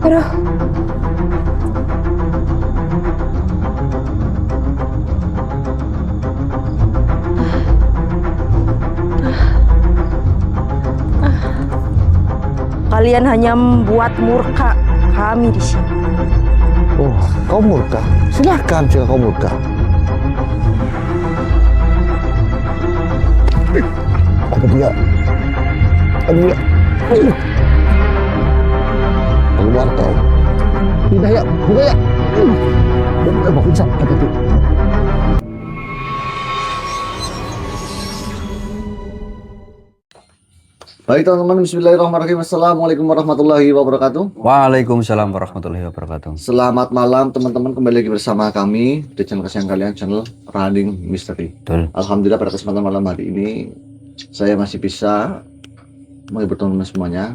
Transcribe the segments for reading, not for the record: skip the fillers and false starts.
Aduh, kalian hanya membuat murka kami di sini. Oh, kau murka? Silakan jika kau murka. Ada dia. Ada dia. Keluar kau. Tidak ya, buka ya. Bisa, hati-hati. Baik teman-teman, bismillahirrahmanirrahim. Assalamualaikum warahmatullahi wabarakatuh. Waalaikumsalam warahmatullahi wabarakatuh. Selamat malam teman-teman, kembali lagi bersama kami di channel kesayangan kalian, channel Running Mystery. Betul. Alhamdulillah pada kesempatan malam hari ini saya masih bisa menghibur teman-teman semuanya.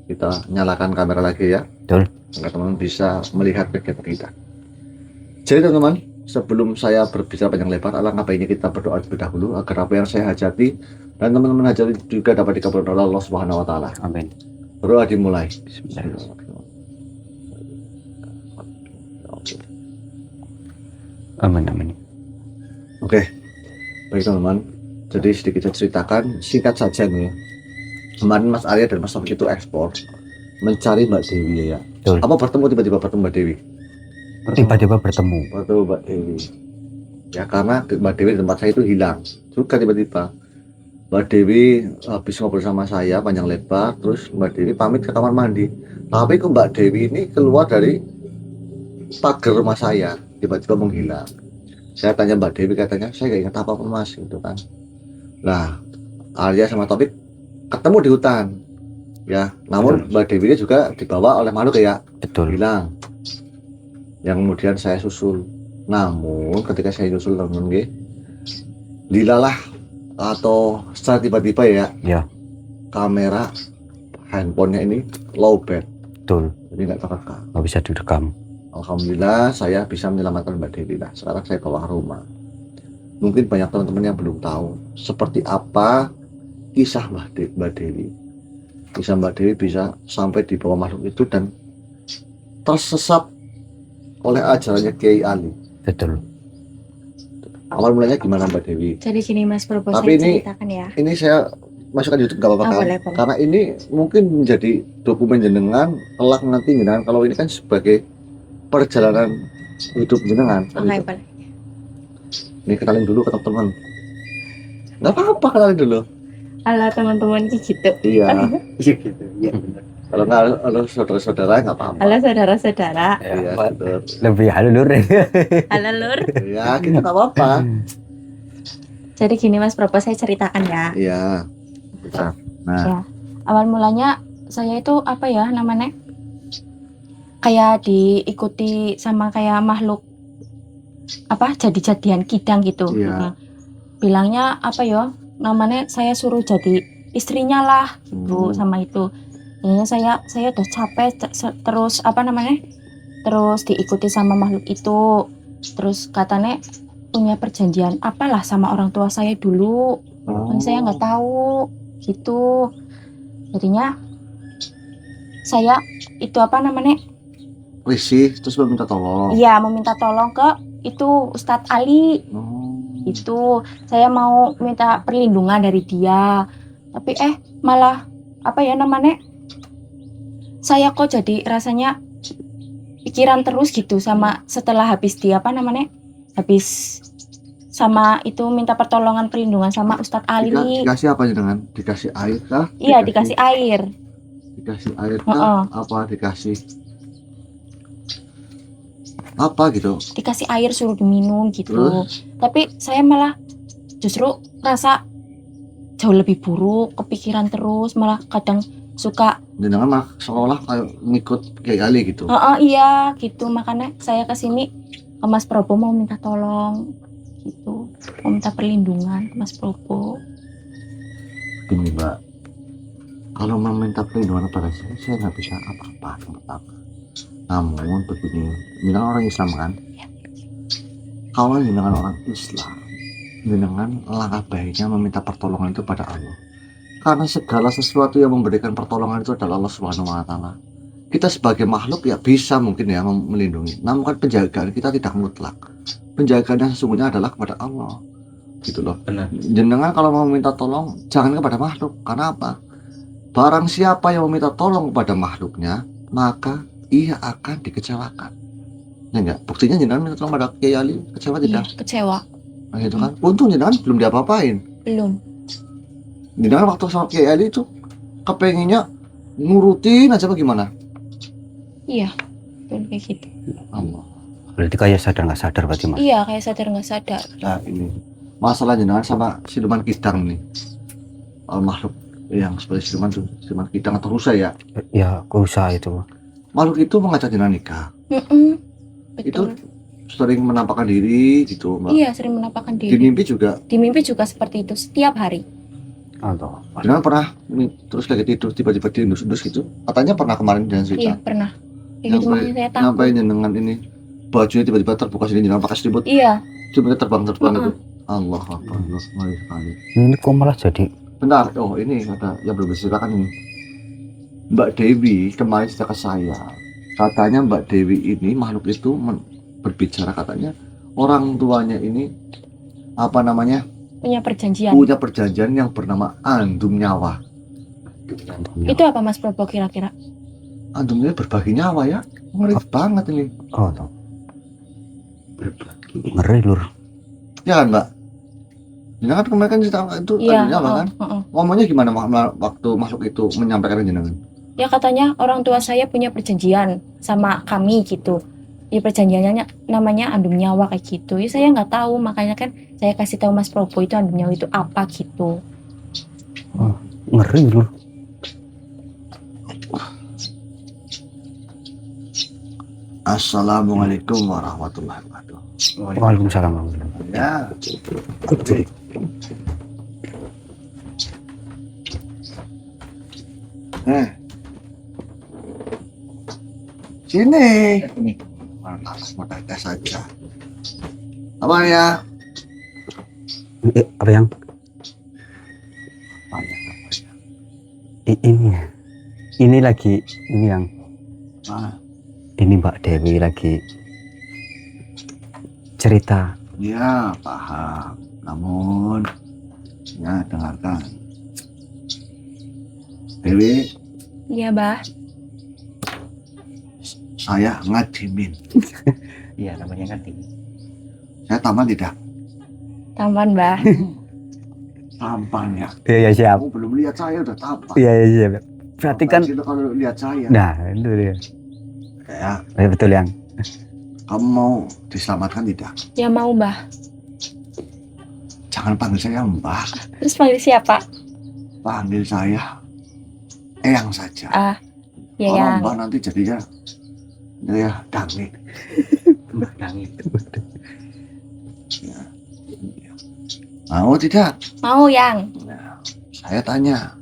Kita nyalakan kamera lagi ya, Betul. agar teman-teman bisa melihat kegiatan kita. Jadi teman-teman, sebelum saya berbicara panjang lebar, alangkah baiknya kita berdoa terlebih dahulu agar apa yang saya hajati dan teman-teman hajati juga dapat dikabulkan oleh Allah Subhanahu wa taala. Amin. Berdoa dimulai. Bismillahirrahmanirrahim. Amin, amin. Oke, baik teman-teman. Jadi sedikit saya ceritakan, singkat saja nih. Kemarin Mas Arya dan Mas Taufik itu ekspor mencari Mbak Dewi ya. Betul. Apa bertemu tiba-tiba bertemu Mbak Dewi? Tiba-tiba bertemu. Bertemu Mbak Dewi. Ya karena Mbak Dewi di tempat saya itu hilang. Juga tiba-tiba Mbak Dewi habis ngobrol sama saya panjang lebar, terus Mbak Dewi pamit ke kamar mandi. Tapi kok Mbak Dewi ini keluar dari pagar rumah saya, tiba-tiba menghilang. Saya tanya Mbak Dewi, katanya saya gak ingat apa-apa Mas, gitu kan. Nah, Arya sama Taufik ketemu di hutan, ya. Namun Mbak Dewi ini juga dibawa oleh makhluk ya, Betul. hilang. Yang kemudian saya susul. Namun ketika saya susul teman-teman, dilalah atau secara tiba-tiba ya, Ya. kamera handphonenya ini low bat, Betul. jadi nggak terekam. Nggak bisa direkam. Alhamdulillah saya bisa menyelamatkan Mbak Dewi. Nah, sekarang saya bawa ke rumah. Mungkin banyak teman-teman yang belum tahu seperti apa kisah Mbak Dewi. Kisah Mbak Dewi bisa sampai di bawah makhluk itu dan tersesat oleh ajarannya Kiai Ali. Betul. Awal mulanya gimana Mbak Dewi? Jadi gini Mas Probo, Tapi saya ini- ceritakan ya. Ini saya masukkan YouTube gak apa-apa Ah, kan? boleh, boleh. Karena ini mungkin menjadi dokumen jenengan kelak nanti jenengan, kalau ini kan sebagai perjalanan hidup jenengan. Oke, boleh. Ini kenalin dulu ke teman-teman. Nggak apa-apa, kenalin dulu. Halo teman-teman gitu. Iya. Gitu. Ya, benar. Kalau nggak halo saudara-saudara nggak apa-apa. Halo saudara-saudara. Iya, betul. Lebih halo lur. Halo Lur. Iya, kita nggak apa-apa. Jadi gini Mas Probo, saya ceritakan ya. Iya. Bisa. Nah, Awal mulanya saya itu apa ya namanya? Kayak diikuti sama kayak makhluk apa jadi-jadian kidang gitu. Iya. Bilangnya apa ya? Namanya saya suruh jadi istrinya lah gitu sama itu. Akhirnya saya udah capek terus apa namanya? Terus diikuti sama makhluk itu. Terus katanya punya perjanjian apalah sama orang tua saya dulu. Kan saya nggak tahu gitu. Jadinya saya itu apa namanya? risih terus meminta tolong. Iya, meminta tolong ke itu Ustadz Ali. Oh. Itu saya mau minta perlindungan dari dia. Tapi malah apa ya namanya? Saya kok jadi rasanya pikiran terus gitu sama setelah habis dia apa namanya? Habis sama itu minta pertolongan perlindungan sama Ustadz Ali. Dikasih apa jenengan? Dikasih air kah? Iya, dikasih air. Dikasih air kah? Apa dikasih apa gitu? Dikasih air suruh diminum gitu. Terus? Tapi saya malah justru rasa jauh lebih buruk, kepikiran terus, malah kadang suka Jenengan mah seolah kayak ngikut kayak kali gitu. iya gitu. Makanya saya kesini ke Mas Probo mau minta tolong gitu, mau minta perlindungan ke Mas Probo. Gini Mbak, kalau meminta perlindungan kepada saya nggak bisa apa-apa yang pertama. Namun begini, jenengan orang Islam kan? Kalau jenengan orang Islam, jenengan langkah baiknya meminta pertolongan itu pada Allah. Karena segala sesuatu yang memberikan pertolongan itu adalah Allah Subhanahu wa taala. kita sebagai makhluk ya bisa mungkin ya melindungi. Namun kan penjagaan kita tidak mutlak. Penjagaan yang sesungguhnya adalah kepada Allah. Gitu loh. Benar. Jenengan kalau mau minta tolong jangan kepada makhluk. Karena apa? Barang siapa yang meminta tolong kepada makhluknya, maka ia akan dikecewakan. Ya enggak? Buktinya jenengan minta tolong pada Kiai Ali, kecewa Iya, tidak? kecewa. Nah, gitu kan. Untung jenengan belum diapa-apain. Belum. Jenengan waktu sama Kiai Ali itu kepenginnya nurutin aja bagaimana? Iya, betul kayak gitu. Allah. Berarti kayak sadar nggak sadar berarti Mas. Iya, kayak sadar nggak sadar. Nah ini masalah jenengan sama siluman kidang nih. Makhluk yang seperti siluman kidang atau rusa ya. Ya usaha itu. Makhluk itu mengajak jenengan nikah. Betul. Sering menampakkan diri gitu, Mbak. Iya, sering menampakkan Di diri. mimpi juga. Di mimpi juga seperti itu setiap hari. Atau Jenengan pernah terus lagi tidur tiba-tiba diendus-endus gitu. Katanya pernah kemarin dengan cerita. Iya, pernah. Kayak gitu makanya saya takut. Ngapain jenengan ini bajunya tiba-tiba terbuka sini jenengan pakai selimut. Iya, Cuma terbang Heeh. itu. Allah Akbar. Allah sekali. ini kok malah jadi Bentar, oh ini kata yang belum diceritakan ini. Mbak Dewi kemarin cerita ke saya. Katanya Mbak Dewi ini makhluk itu berbicara katanya orang tuanya ini apa namanya punya perjanjian. punya perjanjian yang bernama andum nyawa. Itu apa Mas Probo kira-kira? Andum nyawa berbagi nyawa ya. Ngeri banget ini. oh tuh. Ngeri lur. Ya kan Mbak? Jenengan kan kemarin kan cerita itu Iya, andum nyawa kan? Ngomongnya gimana waktu makhluk itu menyampaikan ke jenengan? Ya katanya orang tua saya punya perjanjian sama kami gitu. Ya perjanjiannya namanya andum nyawa kayak gitu. Ya saya nggak tahu, makanya kan saya kasih tahu Mas Probo itu andum nyawa itu apa gitu. Ngeri lur. Assalamualaikum warahmatullahi wabarakatuh. Waalaikumsalam. Ya. Sini. Mata saja. Apa ya? Apa yang ini lagi ini yang ini Mbak Dewi lagi cerita. Ya, paham. Namun, ya dengarkan. Dewi, Iya, Bah. saya ngadimin. Iya, namanya ngerti. Saya tampan tidak? Tampan, Bah. Tampan ya. Iya siap. Kamu belum lihat saya udah tampan. Iya siap. Berarti kan Kita kalau lihat saya. nah itu dia. Ya, Betul yang kamu mau diselamatkan tidak? Ya mau, Bah. Jangan panggil saya Mbak. Terus panggil siapa? Panggil saya Eyang saja. Ah, ya Kalau yang. Mbak nanti jadinya ya dangit. Nangis. Ya. Mau tidak? Mau yang. Nah, saya tanya,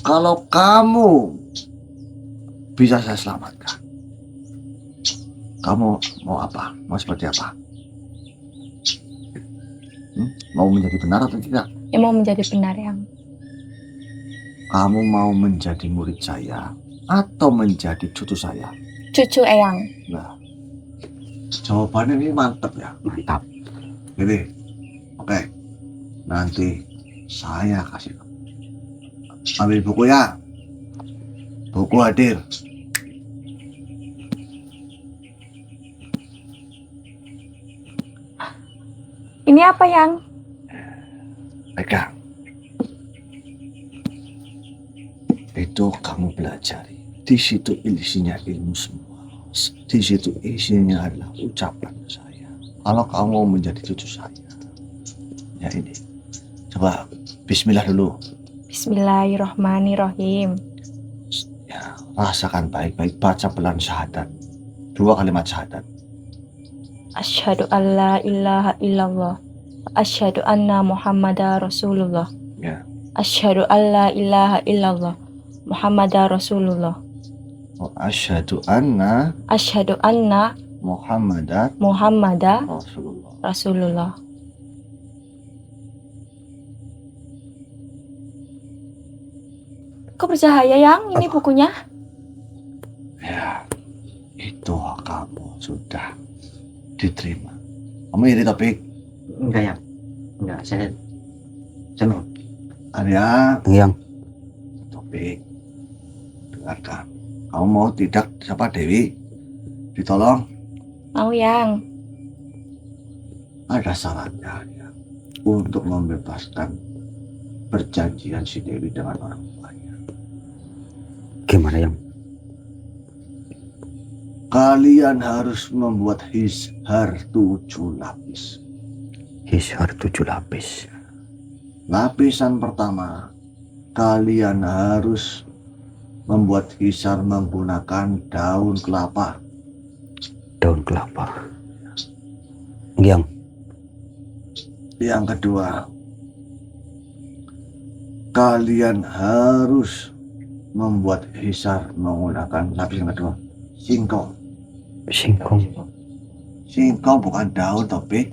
kalau kamu bisa saya selamatkan, kamu mau apa? Mau seperti apa? Mau menjadi benar atau tidak? Ya mau menjadi benar yang. Kamu mau menjadi murid saya atau menjadi cucu saya? Cucu Eyang. Nah, jawabannya ini mantap ya. mantap. Jadi, oke, nanti saya kasih. Ambil buku ya. Buku hadir. Ini apa yang? Pegang. Itu kamu pelajari. Di situ isinya ilmu semua. Di situ isinya adalah ucapan saya. Kalau kamu mau menjadi cucu saya, ya ini. Coba Bismillah dulu. Bismillahirrohmanirrohim. Ya, rasakan baik-baik. Baca pelan syahadat. 2 kalimat syahadat. Asyhadu alla ilaha illallah. Asyhadu anna Muhammadar Rasulullah. Ya. Asyhadu alla ilaha illallah. Muhammadar Rasulullah. Asyhadu anna Asyhadu anna Muhammadar Muhammadar Rasulullah. Rasulullah. Kok bercahaya yang? Ini Apa? bukunya? Itu kamu sudah diterima. Kamu iri Topik? Enggak ya. Enggak, saya senang. Arya, Yang Topik, dengarkan. Kamu mau tidak siapa Dewi? Ditolong? Mau yang. Ada syaratnya Arya. Untuk membebaskan perjanjian si Dewi dengan orang tuanya. gimana yang? Kalian harus membuat hishar 7 lapis. Hishar 7 lapis. Lapisan pertama, kalian harus membuat hishar menggunakan daun kelapa. Daun kelapa. Yang Yang kedua, kalian harus membuat hishar menggunakan lapis yang kedua, singkong. singkong. Singkong bukan daun, Topik.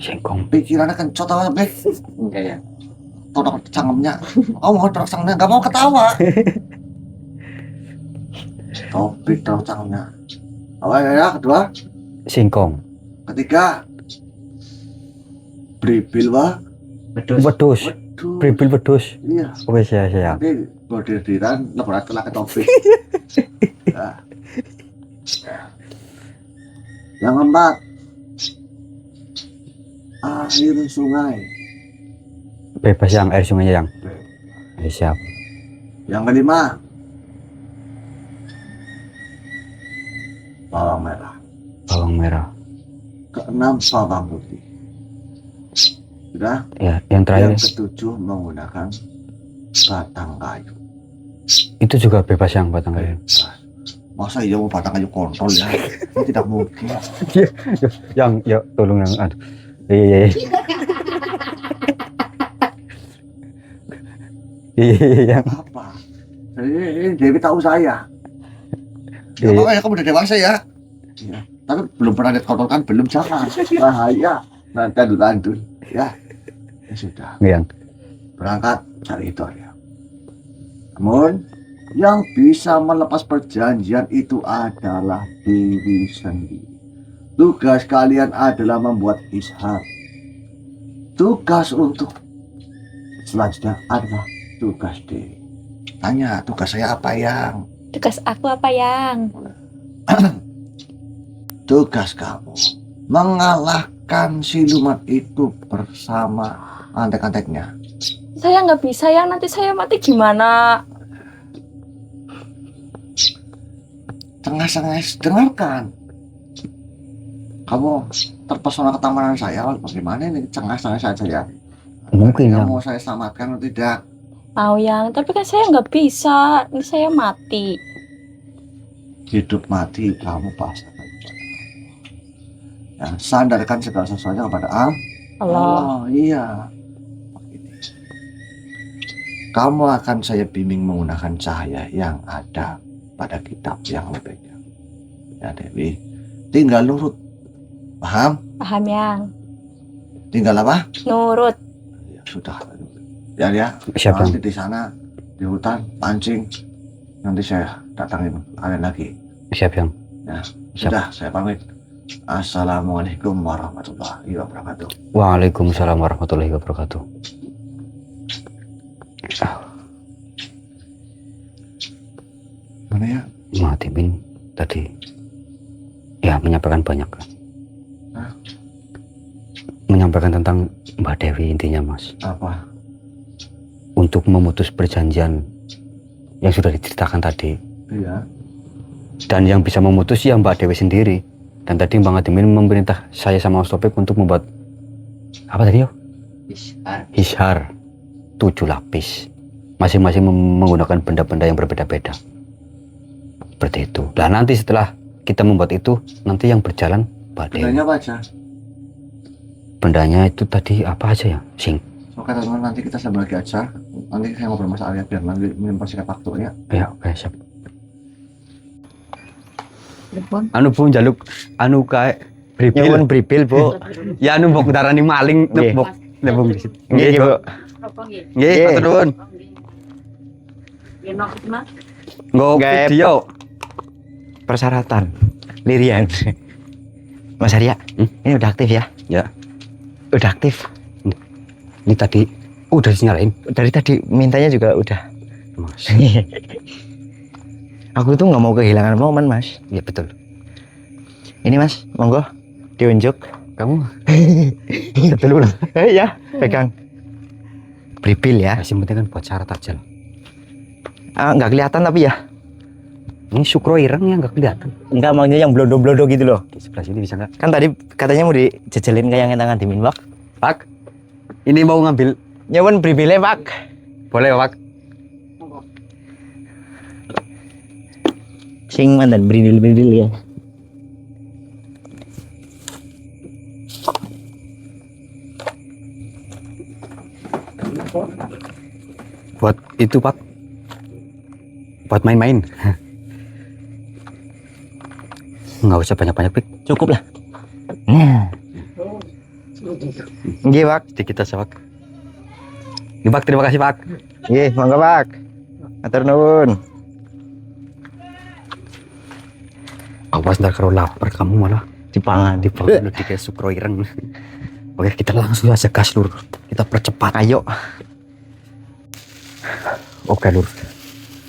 Singkong. Pikirannya kencot apa, Topik? Enggak ya. Tolong canggemnya. Kamu mau tolong canggemnya, gak mau ketawa. Topik tolong canggemnya. Apa ya, kedua? Singkong. Ketiga, bribil wah. Betul. Wedus. Waduh. Pribil wedus. Iya. Oke, saya. Nanti bordir-diran lebaran telah ke Topik. Nah. Yang keempat, air sungai. Bebas yang air sungainya yang. Siap. Yang kelima, bawang merah. Bawang merah. Keenam, bawang putih. Sudah. Ya, yang terakhir Yang ketujuh menggunakan batang kayu. itu juga bebas yang batang kayu. Bebas. Masa iya mau batang kayu kontrol ya? Tidak mungkin. Yang ya tolong yang aduh. Iya. Iya. Apa? Jadi Dewi tahu saya. Iya. Gak apa-apa ya, kamu udah dewasa ya. Iya. Tapi belum pernah dikontrolkan, belum, jangan. Bahaya. Nanti lanjut. Ya. Ya sudah. Yang Berangkat cari itu ya. Namun yang bisa melepas perjanjian itu adalah Dewi sendiri. Tugas kalian adalah membuat ishar. Tugas untuk selanjutnya adalah tugas Dewi. Tanya, tugas saya apa yang? Tugas aku apa yang? Tugas kamu mengalahkan siluman itu bersama antek-anteknya. Saya nggak bisa yang, nanti saya mati gimana? Tengah-tengah dengarkan. Kamu terpesona ketamanan saya, bagaimana ini tengah-tengah saja ya? mungkin yang Mau saya selamatkan atau tidak? Mau yang, tapi kan saya nggak bisa. Ini saya mati. Hidup mati kamu pasti akan ya, sandarkan segala sesuatunya kepada Allah. Allah. Iya. Kamu akan saya bimbing menggunakan cahaya yang ada pada kitab yang berbeda. Ya Dewi, tinggal nurut. Paham? Paham yang? Tinggal apa? Nurut. Ya sudah. Ya. siap yang. Nanti di sana di hutan pancing. Nanti saya datangin kalian lagi. Siap yang. Ya, Siap. sudah saya pamit. Assalamualaikum warahmatullahi wabarakatuh. Waalaikumsalam warahmatullahi wabarakatuh. Mana ya? Mati bin tadi ya menyampaikan banyak kan. Hah? Menyampaikan tentang Mbak Dewi intinya Mas, Apa? untuk memutus perjanjian yang sudah diceritakan tadi, Iya. dan yang bisa memutus ya Mbak Dewi sendiri. Dan tadi Bang Adimin memerintah saya sama Mas Topik untuk membuat apa tadi yo? Hishar 7 lapis, masing-masing menggunakan benda-benda yang berbeda-beda. Seperti itu. Nah nanti setelah kita membuat itu, nanti yang berjalan Mbak Dewi. Bendanya apa aja? Bendanya itu tadi apa aja ya? Oke teman-teman, nanti kita sambil lagi aja. Nanti saya ngobrol masalahnya biar nanti mempersingkat waktu ya. Ya oke siap. Anu Bu jaluk anu kae bribil. Nyuwun bribil, Bu. Ya anu mbok darani maling Nggih. mbok lebung disit. Nggih, Bu. Nggih, matur nuwun. Nggo Gawe video. persyaratan Lirian. Mas Arya, ini udah aktif ya? Ya. Udah aktif. Ini tadi udah dinyalain. Dari tadi mintanya juga udah. Mas. Aku tuh nggak mau kehilangan momen, Mas. Ya betul. Ini Mas, monggo diunjuk. Kamu Betul lah. Ya, pegang. Pripil ya. yang penting kan buat syarat aja lah. Nggak kelihatan tapi ya. Ini sukro ireng yang nggak kelihatan. Enggak, maksudnya yang blodo-blodo gitu loh. Di sebelah sini bisa nggak? Kan tadi katanya mau dijejelin kayak yang tangan dimin, Pak. Pak, ini mau ngambil. Nyewon pripilnya, Pak. Boleh Pak? Sing mandan berindil-berindil ya. Buat itu Pak. Buat main-main. Nggak usah banyak-banyak Pak. Cukup lah. Nah. Nggih, Pak. Sedikit aja Pak. Ini Pak, terima kasih Pak. Nggih, monggo, Pak. Matur nuwun. Awas ntar kalau lapar kamu malah Dipangan. dipanggil lu dikasih sukro ireng. Oke, kita langsung aja gas Lur. Kita percepat. Ayo. Oke Lur.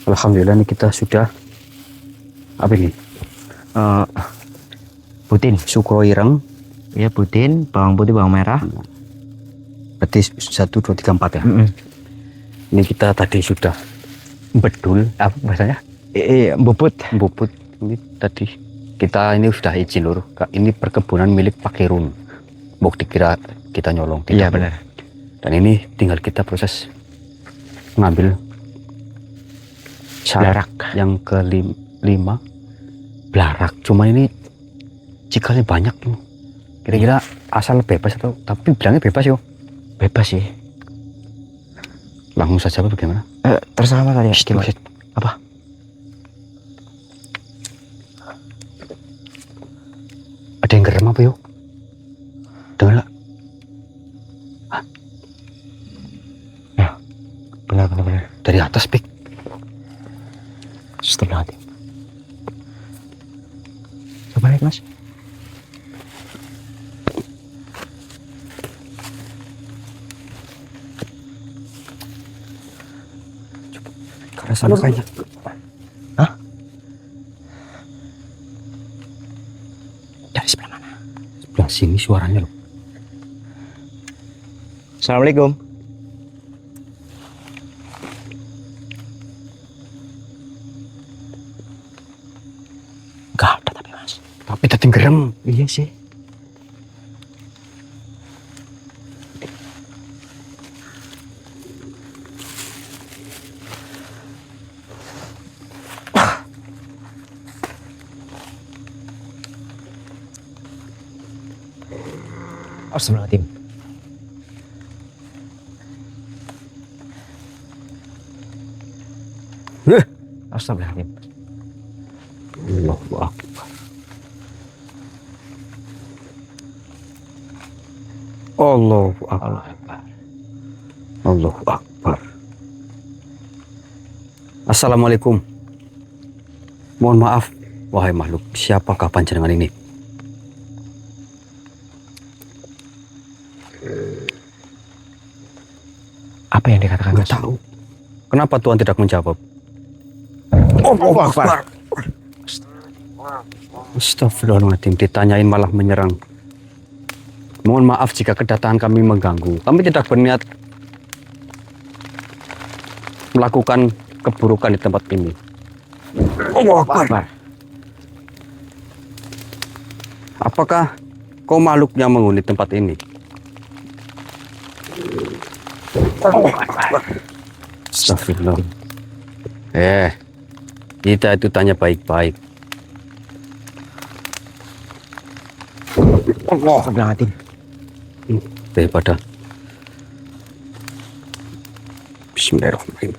Alhamdulillah nih kita sudah apa ini? Butin. Sukro ireng. Ya, butin, bawang putih, bawang merah. Berarti 1, 2, 3, 4 ya. Ini kita tadi sudah bedul apa bahasanya? Bubut. Bubut. Ini tadi kita ini sudah izin Lur. Ini perkebunan milik Pak Herun. Bukti kira kita nyolong. Iya, Lur. benar. Dan ini tinggal kita proses mengambil syarat Blarak. yang ke-5 blarak. Cuma ini cikalnya banyak tuh. Kira-kira asal bebas atau tapi bilangnya bebas yo. Bebas sih. Langsung saja apa bagaimana? Terserah Mas Arya. Gimana? Shh, Apa? ada yang gerem apa yo? Dengar nggak? Benar. Dari atas Pik. Astagfirullahaladzim. Coba lihat Mas. Karena sana kayaknya. Hah? Dari sebelah mana? Sebelah sini suaranya loh. Assalamualaikum. Gak ada tapi Mas. Tapi tadi gerem. Iya sih. Astagfirullahaladzim. Astagfirullahaladzim. Allahu Akbar. Allahu Akbar. Allahu Akbar. Assalamualaikum. Mohon maaf, wahai makhluk, siapakah panjenengan ini? Apa yang dikatakan Nggak Mas? tahu. Kenapa Tuhan tidak menjawab? Allahu Akbar. Astagfirullahaladzim, ditanyain malah menyerang. Mohon maaf jika kedatangan kami mengganggu. Kami tidak berniat melakukan keburukan di tempat ini. Allahu Akbar. Apakah kau makhluk yang menghuni tempat ini? Astagfirullah. Kita itu tanya baik-baik. Astagfirullahaladzim. Daripada Bismillahirrahmanirrahim.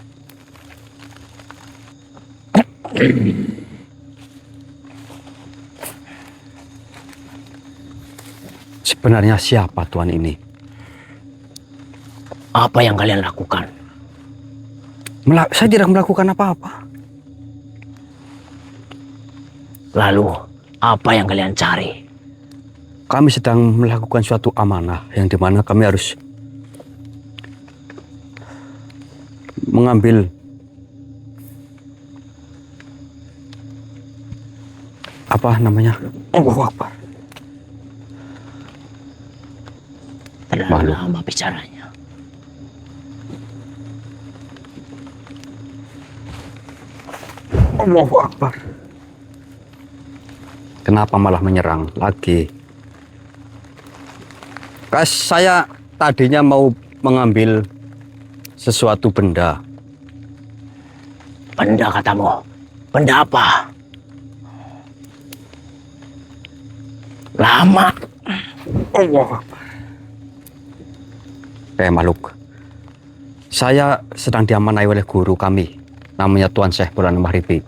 Sebenarnya siapa Tuhan ini? Apa yang kalian lakukan? Saya tidak melakukan apa-apa. Lalu, apa yang kalian cari? Kami sedang melakukan suatu amanah yang dimana kami harus mengambil apa namanya? Allahu Akbar. Terlalu Malu. lama bicaranya. Allahu Akbar. Kenapa malah menyerang lagi? Saya tadinya mau mengambil sesuatu benda. Benda katamu. Benda apa? Lama. Allahu Akbar. Makhluk. Saya sedang diamanai oleh guru kami. Namanya Tuan Syekh Bulan Mahribi.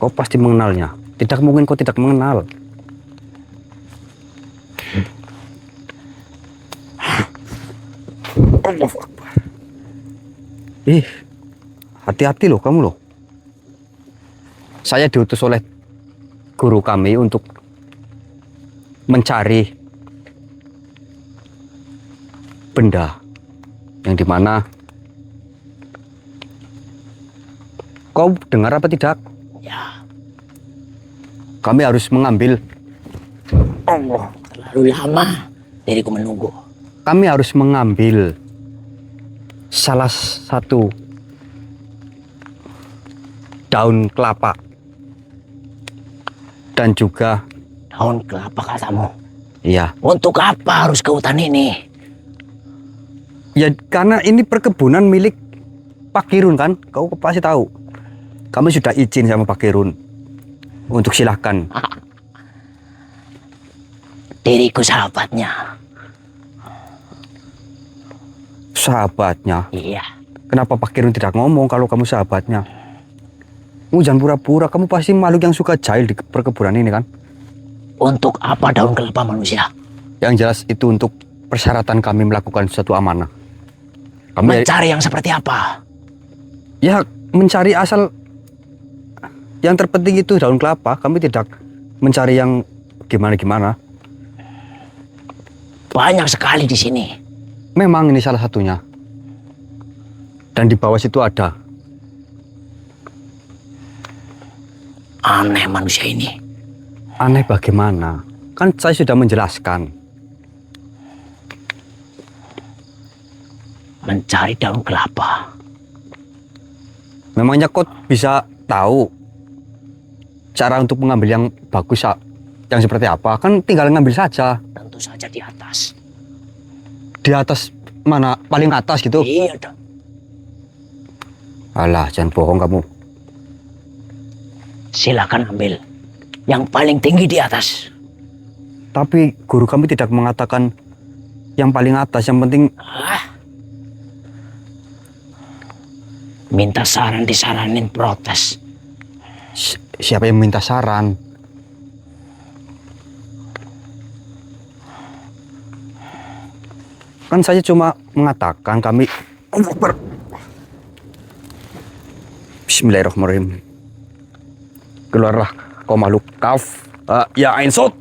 Kau pasti mengenalnya. Tidak mungkin kau tidak mengenal. Allahu Akbar. Ih, hati-hati loh kamu loh. Saya diutus oleh guru kami untuk mencari benda yang dimana kau dengar apa tidak? Ya, Kami harus mengambil. Allah. terlalu lama diriku menunggu. Kami harus mengambil salah satu daun kelapa dan juga Daun kelapa katamu. iya. Untuk apa harus ke hutan ini? Ya karena ini perkebunan milik Pak Kirun kan, kau pasti tahu. Kami sudah izin sama Pak Kirun untuk silahkan. Diriku sahabatnya. Sahabatnya. Iya. Kenapa Pak Kirun tidak ngomong kalau kamu sahabatnya? Jangan pura-pura, kamu pasti makhluk yang suka jahil di perkebunan ini kan? Untuk apa daun kelapa manusia? Yang jelas itu untuk persyaratan kami melakukan suatu amanah. Kami Mencari yang seperti apa? ya mencari asal. Yang terpenting itu daun kelapa. Kami tidak mencari yang gimana-gimana. Banyak sekali di sini. Memang ini salah satunya. Dan di bawah situ ada. Aneh manusia ini. Aneh bagaimana? Kan saya sudah menjelaskan. Mencari daun kelapa. Memangnya kau bisa tahu cara untuk mengambil yang bagus, yang seperti apa? Kan tinggal ngambil saja. Tentu saja di atas. Di atas mana? Paling atas gitu? Iya dong. Alah, jangan bohong kamu. Silakan ambil. Yang paling tinggi di atas. Tapi guru kami tidak mengatakan yang paling atas. Yang penting minta saran disaranin protes. siapa yang minta saran? Kan saya cuma mengatakan kami. Bismillahirrahmanirrahim. Keluarlah kau makhluk kaf. Ya Ain Sot.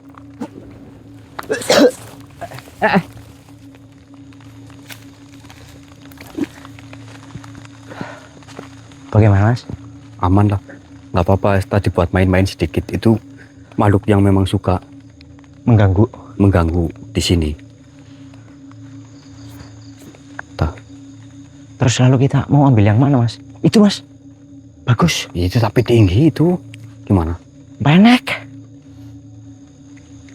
Bagaimana, Mas? Aman lah. Nggak apa-apa, tadi buat main-main sedikit. Itu makhluk yang memang suka mengganggu di sini. Terus lalu kita mau ambil yang mana, Mas? Itu, Mas. Bagus. Itu tapi tinggi itu. Gimana? Menek.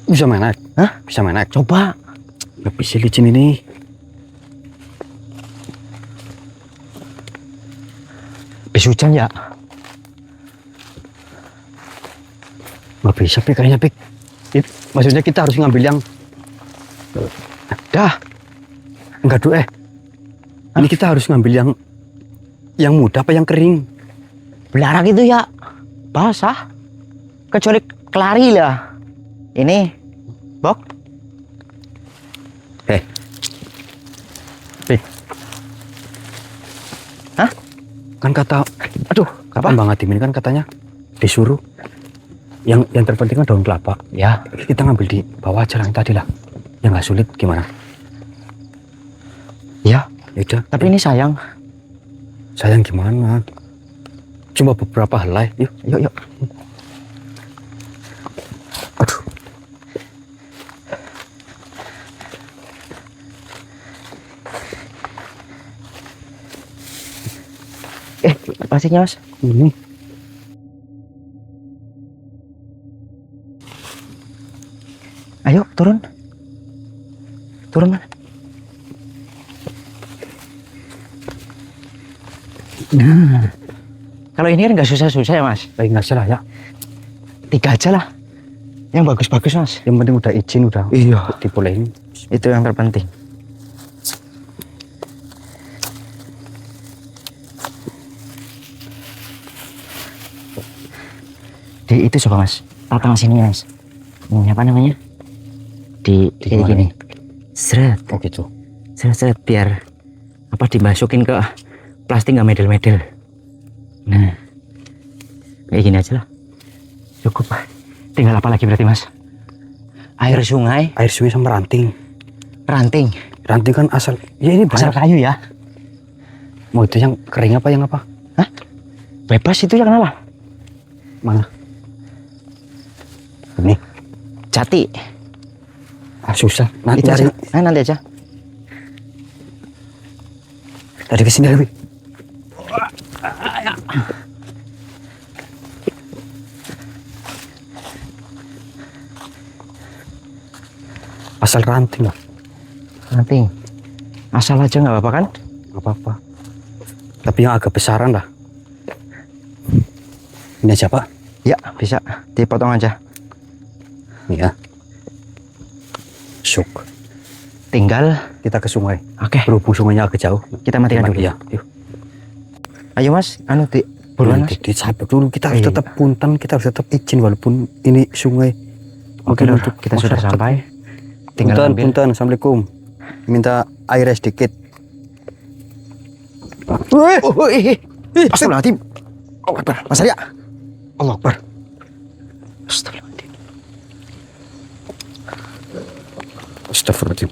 Bisa menek? Hah? Bisa menek? Coba. Nggak bisa licin ini. Bis hujan ya? Nggak bisa, Pik. Kayaknya, Pik. Maksudnya kita harus ngambil yang... Dah. Enggak, Du. Ini kita harus ngambil yang muda apa yang kering? Belarak itu ya basah. Kecuali kelari lah. Ini, Bok. Pik. Hah? Kan kata... Aduh, Apa? Bang Adimin kan katanya disuruh Yang terpenting kan daun kelapa. Ya, Kita ngambil di bawah aja lah yang tadi lah. Yang nggak sulit gimana? Ya, Ya udah. tapi ini sayang. Sayang gimana? Cuma beberapa helai. Yuk. Yuk, yuk. Aduh. Plastiknya Mas. Ini. Ayo, turun. Turun, Mas. Nah, kalau ini kan nggak susah-susah ya Mas. Lagi nggak salah ya. 3 aja lah. Yang bagus-bagus Mas. Yang penting udah izin udah. Iya. Dibolehin. Itu yang terpenting. Di itu coba Mas. Tatang sini Mas. Ini apa namanya? Di kayak gimana gini. Seret. Oh gitu. Seret biar apa dimasukin ke plastik nggak medel-medel. Nah, kayak gini aja lah. Cukup. Tinggal apa lagi berarti Mas? Air sungai, Air sungai sama ranting. ranting, Ranting kan asal. Ya ini asal banyak. kayu ya. Mau itu yang kering apa yang apa? Bebas itu ya kenapa? Mana? Ini. Jati. Ah susah. Nanti Itu cari. aja. Nanti aja. Dari kesini lebih. Asal ranting lah. Ranting. Asal aja nggak apa-apa kan? Nggak apa-apa. Tapi yang agak besaran lah. Ini aja Pak. Ya bisa. Dipotong aja. Ini ya. Syuk. Tinggal. Kita ke sungai. Oke. Berhubung sungainya agak jauh. Kita matikan dulu. Ya. Yuk. Ayo Mas. Anu di buruan Mas. Disabet dulu. Kita harus Iya. tetap punten. Kita harus tetap izin walaupun ini sungai. Oke, Lur. Kita sudah masyarakat. sampai. Tinggal Punten, ambil. punten. Assalamualaikum. Minta air sedikit. Astagfirullahaladzim. Allah Akbar. Mas Arya. Allah Akbar. Astagfirullahaladzim. Astagfirullahaladzim.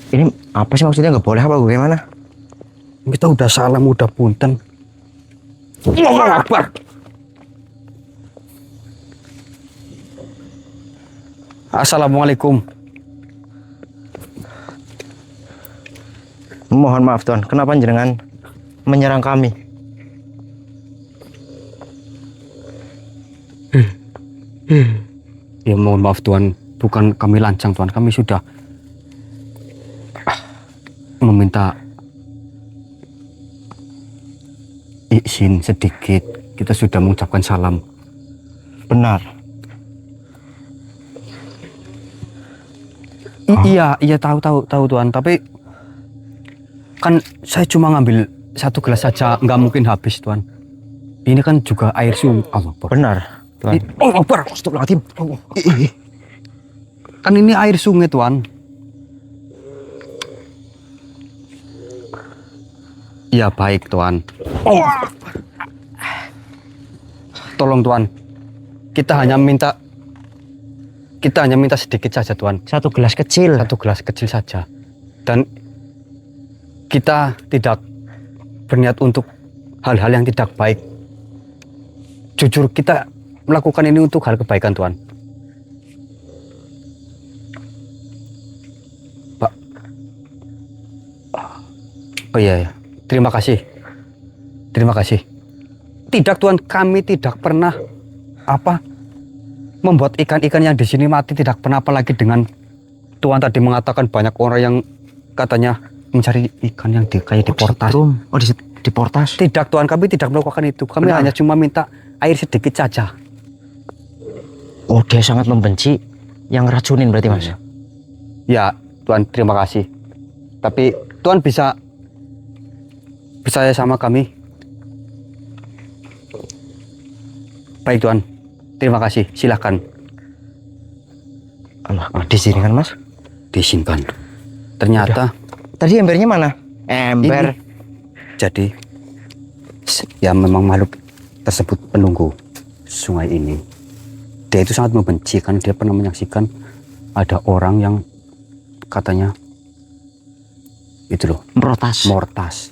Ini apa sih maksudnya nggak boleh apa bagaimana? Kita udah salam, udah punten. Allah Akbar. Assalamualaikum. Mohon maaf Tuhan, kenapa jenengan menyerang kami? Ya mohon maaf Tuhan, bukan kami lancang Tuhan, kami sudah meminta izin sedikit. Kita sudah mengucapkan salam. Benar. Iya tahu Tuhan, tapi kan saya cuma ngambil 1 gelas saja, nggak mungkin habis Tuhan. Ini kan juga air sungai. Allah Akbar. Benar. Tuhan. Allah Akbar. Astagfirullahaladzim. Kan ini air sungai Tuhan. Ya baik Tuhan. Tolong Tuhan. Kita hanya minta sedikit saja Tuhan. 1 gelas kecil. 1 gelas kecil saja. Dan kita tidak berniat untuk hal-hal yang tidak baik. Jujur kita melakukan ini untuk hal kebaikan Tuhan. Pak. Oh iya. Terima kasih. Terima kasih. Tidak Tuhan, kami tidak pernah membuat ikan-ikan yang di sini mati, tidak pernah, apalagi dengan Tuhan tadi mengatakan banyak orang yang katanya mencari ikan yang kayak di portas. Oh di portas. Tidak Tuhan, kami tidak melakukan itu. Kami Benar. hanya cuma minta air sedikit saja. Oh dia sangat membenci yang racunin berarti Mas. Ya Tuhan, terima kasih. Tapi Tuhan bisa percaya sama kami. Baik Tuhan, terima kasih. Silakan Allah, di sini kan Mas? disimpan. Ternyata Tadi embernya mana? Ember. jadi ya memang makhluk tersebut penunggu. sungai ini, dia itu sangat membenci karena dia pernah menyaksikan ada orang yang katanya itu loh, mortas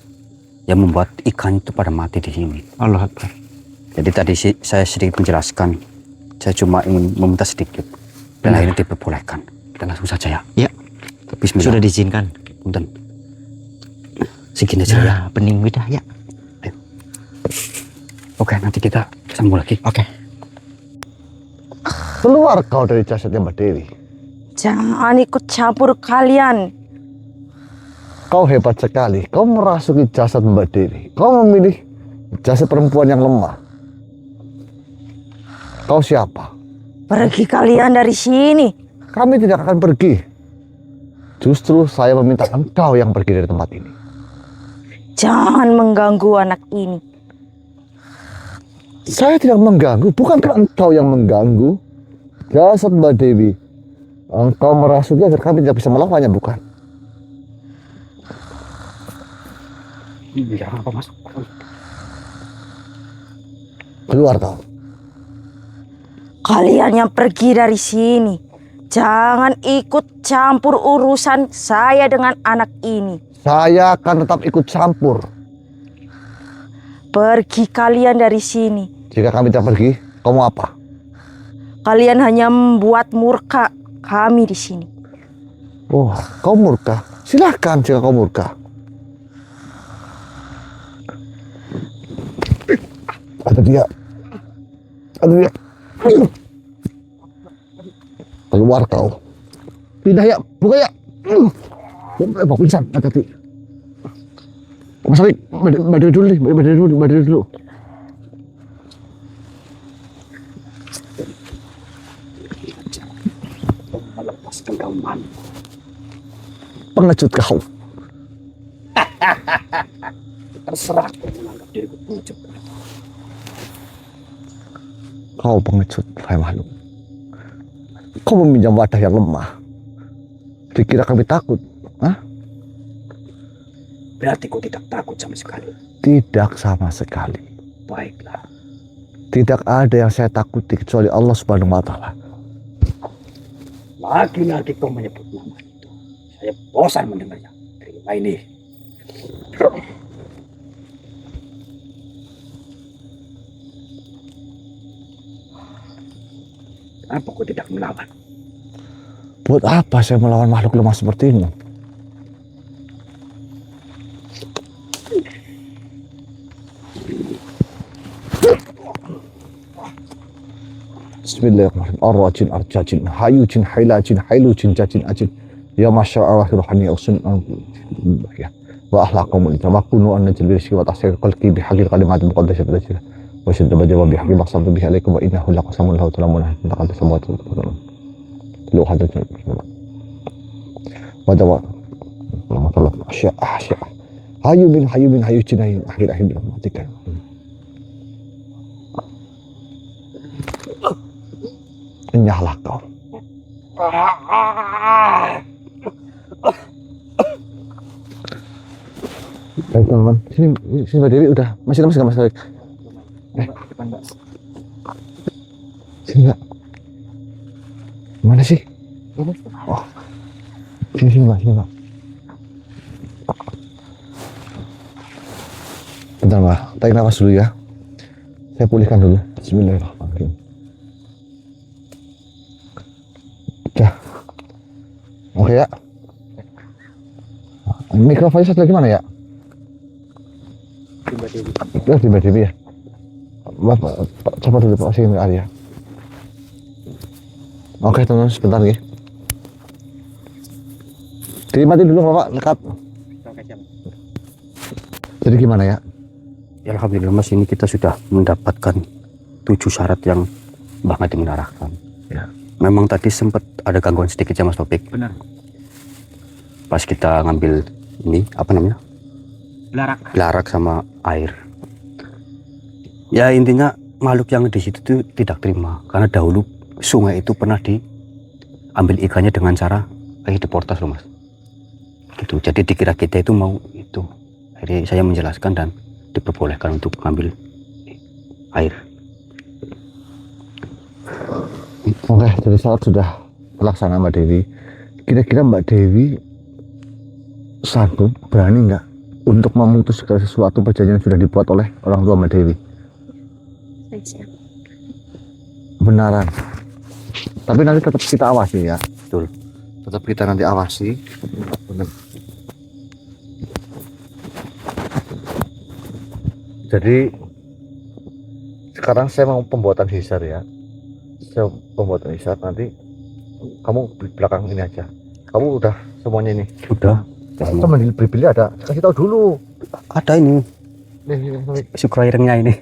yang membuat ikan itu pada mati di sini. Allah Akbar. Jadi tadi saya sedikit menjelaskan, saya cuma ingin meminta sedikit dan akhirnya diperbolehkan. Kita langsung saja ya. Ya. Bismillah. Sudah diizinkan. Punten. Segini aja ya. Bening udah ya. Oke, nanti kita sambung lagi. Oke. Keluar kau dari jasadnya Mbak Dewi. Jangan ikut campur kalian. Kau hebat sekali. Kau merasuki jasad Mbak Dewi. Kau memilih jasad perempuan yang lemah. Kau siapa? Pergi kalian dari sini. Kami tidak akan pergi. Justru saya meminta engkau yang pergi dari tempat ini. Jangan mengganggu anak ini. Saya tidak mengganggu. Bukankah engkau yang mengganggu jasad Mbak Dewi? Engkau merasuki agar kami tidak bisa melawannya, bukan? Iya, apa mas? Keluar kau. Kalian yang pergi dari sini. Jangan ikut campur urusan saya dengan anak ini. Saya akan tetap ikut campur. Pergi kalian dari sini. Jika kami tidak pergi, kau mau apa? Kalian hanya membuat murka kami di sini. Oh, kau murka. Silahkan jika kau murka. Ada dia. Ada dia. Keluar kau. Pindah ya, buka ya. Bawa pingsan, hati-hati. Mas Alik, badai dulu nih, badai dulu. Melepaskan kauman. Pengecut kau. Terserah kau menganggap diriku pengecut. Kau pengecut, hai makhluk. Kau meminjam wadah yang lemah. Dikira kami takut? Hah? Berarti kau tidak takut sama sekali. Tidak sama sekali. Baiklah. Tidak ada yang saya takuti kecuali Allah Subhanahu wa Ta'ala. Lagi-lagi kau menyebut nama itu. Saya bosan mendengarnya. Terima ini. Kenapa kau tidak melawan? Buat apa saya melawan makhluk lemah seperti ini? Bismillahirrahmanirrahim. Ar-rajin, arjajin, hayujin, hailajin, hailujin, jajin, ajin. Ya masyarakat rohani usun ya. Wa ahlaqakum litabakunu an najil birsi wa tasir qalbi bihaqil kalimat muqaddasah bidajil. Wa syadda bajwa bihaqi maqsadu bihi alaikum wa innahu laqasamun lahu talamun taqad samawati lu hadatun. Wadawa. Allah asya. Hayujin, hayujin, akhir rahmatika. Nyala kau. Baik teman-teman, sini Mbak Dewi udah masih lemas nggak Mas Alik? Sini Mbak. Mana sih? Oh, sini Mbak, Bentar Mbak, tarik nafas dulu ya. Saya pulihkan dulu. Bismillahirrahmanirrahim. Udah. Oke ya. Mikrofonnya satu lagi mana ya? Di Mbak Dewi ya. Bapak, coba dulu Pak sini Arya. Oke teman-teman, sebentar nih. Dimatiin dulu Bapak, dekat. Jadi gimana ya? Ya, alhamdulillah mas, ini kita sudah mendapatkan 7 syarat yang Mbah Ngadi menarahkan. Ya. Memang tadi sempat ada gangguan sedikit ya Mas Topik. Benar. Pas kita ngambil ini apa namanya? Larak sama air. Ya intinya makhluk yang di situ tuh tidak terima karena dahulu sungai itu pernah diambil ikannya dengan cara kayak diportas loh Mas. Gitu. Jadi dikira kita itu mau itu. Jadi saya menjelaskan dan diperbolehkan untuk mengambil air. Oke, jadi saat sudah terlaksana Mbak Dewi. Kira-kira Mbak Dewi sanggup, berani nggak untuk memutus segala sesuatu perjanjian yang sudah dibuat oleh orang tua Mbak Dewi? Benaran. Tapi nanti tetap kita awasi ya. Betul. Tetap kita nanti awasi. Benar. Jadi sekarang saya mau pembuatan hisar ya. Saya pembuatan hisar, nanti kamu di belakang ini aja. Kamu udah semuanya ini. Udah. Teman di Bibli ada. Kasih tahu dulu. Ada ini. Nih, Suka irengnya ini.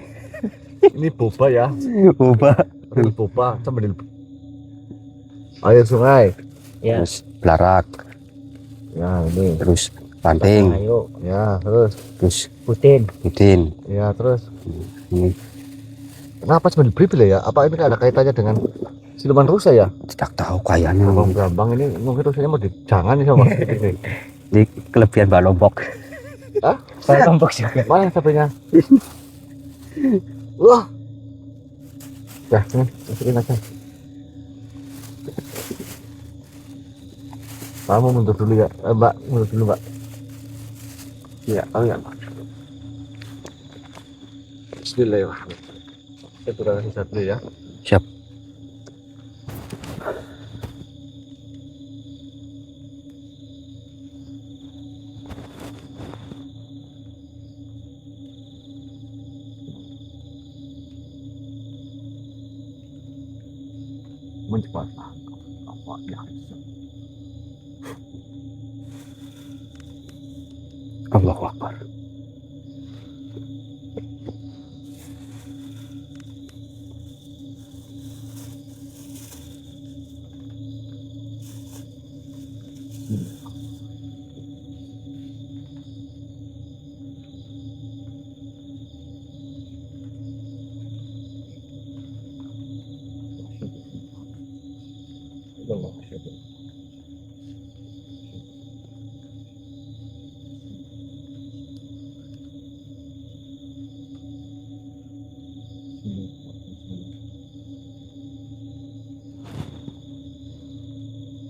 ini boba ya. Boba. Ini boba. Teman di air sungai. Ya. Terus belarak. Ya ini. Terus banting. Ayo, Ya terus. Terus putin. putin. Ya terus. Ini Kenapa cuma di Bibli ya? Apa ini ada kaitannya dengan siluman rusa ya? tidak tahu kayaknya. Bang Brambang ini mungkin rusanya mau jangan nih sama ini. Ini kelebihan Mbak Lombok. Hah? Saya lombok juga. Mana sapinya? Wah. Ya, sini, masukin aja. Kamu mundur dulu ya, Mbak, mundur dulu Mbak. Iya, tahu ya Mbak. Bismillahirrahmanirrahim. Saya kurang sisa dulu ya. Siap. Mencepatlah apa yang Allahu Akbar.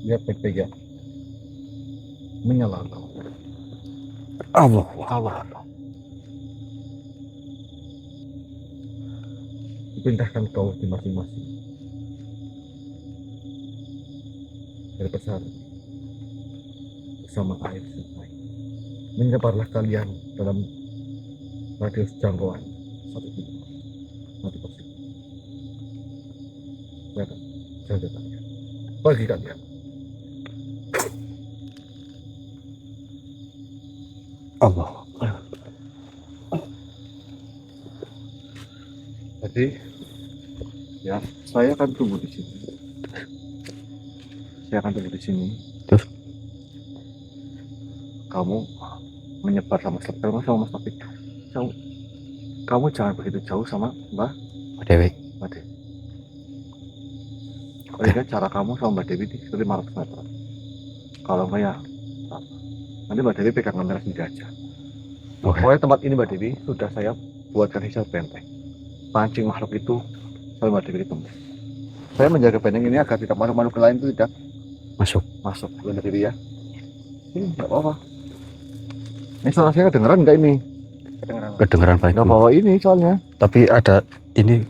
Lihat baik-baik ya. Menyala. Allahu Akbar. Pindahkan kau di masing-masing. Dari pesara bersama air sungai. Menyebarlah kalian dalam radius jangkauan 1 km. Nanti pasti. Lihat, jaga kalian. Bagi kalian. Allah. Jadi ya saya akan tunggu di sini. Saya akan tunggu di sini. Terus? Kamu menyebar sama Mas Taufik. Kamu jangan begitu jauh sama Mbak Dewi. Dewi. Paling cara kamu sama Mbak Dewi di 500 meter. Kalau enggak ya nanti Mbak Dewi pegang kamera sendiri aja. Oke. Pokoknya tempat ini Mbak Dewi sudah saya buatkan hisap benteng. Pancing makhluk itu sama Mbak Dewi ketemu. Saya menjaga benteng ini agar tidak makhluk-makhluk lain itu tidak masuk Mbak Dewi ya. Ini nggak apa-apa. Ini suara saya kedengeran nggak ini? Kedengeran baik. Nggak bawa ini soalnya. Tapi ada ini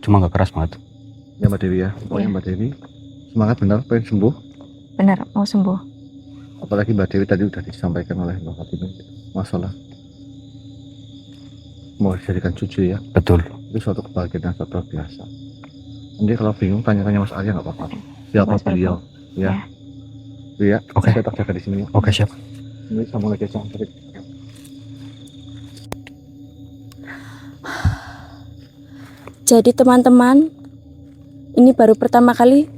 cuma nggak keras banget. Ya Mbak Dewi ya. Pokoknya Mbak Dewi semangat benar pengen sembuh. Benar, mau sembuh. Apalagi Mbak Dewi tadi udah disampaikan oleh Mbak Fatimah masalah mau dijadikan cucu ya. Betul. Itu suatu kebahagiaan yang sangat luar biasa. Nanti kalau bingung tanya-tanya Mas Arya nggak apa-apa. Siapa Mas beliau? Ya. Ya. Oke. Saya tak jaga di sini. Oke, siap. Ini sambung lagi sama Jadi teman-teman, ini baru pertama kali